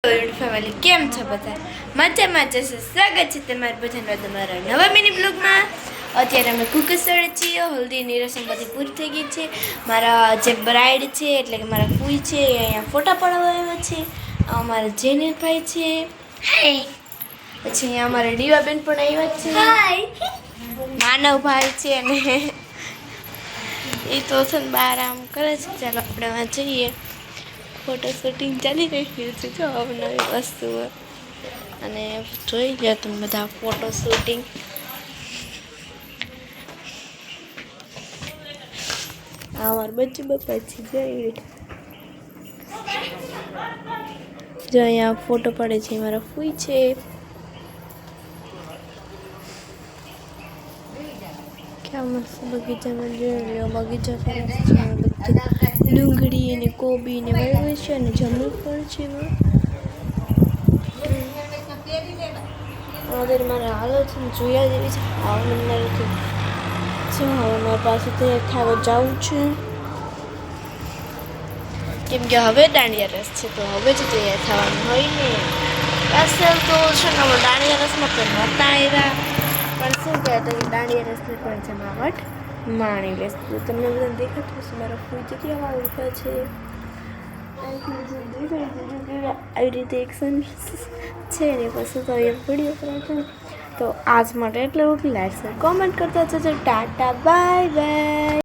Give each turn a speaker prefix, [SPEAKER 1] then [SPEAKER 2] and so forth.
[SPEAKER 1] family કેમ છો બધા મજામાં જશે સ્વાગત છે તમારું બધાનો તમારા નવા મિની બ્લોગમાં અત્યારે અમે કુકસળ છીએ હલ્દીની રસમ બધી પૂરી થઈ ગઈ છે મારા જે બ્રાઇડ છે એટલે કે મારા ફૂઈ છે અહીંયા ફોટા પડાવવા આવ્યા છે અમારા જેનિલભાઈ છે હાય પછી અહીંયા અમારા દીવાબેન પણ આવ્યા છે હાય માનવભાઈ છે અને એ તો છે ને બહાર આમ કરે છે ચાલો આપણે જઈએ ફોટો શૂટિંગ ચાલી રહ્યું છે જો નવી વસ્તુઓ અને જોઈ લો તમે બધા ફોટો શૂટિંગ અમારું બચ્ચું બપ્પા છે જો અહીંયા ફોટો પડે છે મારા ફૂઈ છે ક્યાં મસ્ત બગીચામાં જોઈ લો બગીચા સરસ છે ડુંગળી અને કોબી ને વાવ્યું છે અને જમરૂખ પણ છે અત્યારે મારે હાલો છે જોયા જેવી છે આવનાર નથી જો હવે મારી પાસે તૈયાર થવા જવું છે કેમ કે હવે દાંડિયા રસ છે તો હવે જ તૈયાર થવાનું હોય ને અસલ તો છે ને દાંડિયા રસમાં પણ નહોતા આવ્યા પણ શું કહેતા કે દાંડિયા રસને પણ જમાવટ માણી લેશ તો તમને બધા દેખાતું હશે મારા ફૂઈ જગ્યામાં ઊભા છે આવી રીતે એક્શન છે ને પછી તો એ વિડીયો કરે તો આજ માટે એટલે લાઈક કોમેન્ટ કરતા જજો ટાટા બાય બાય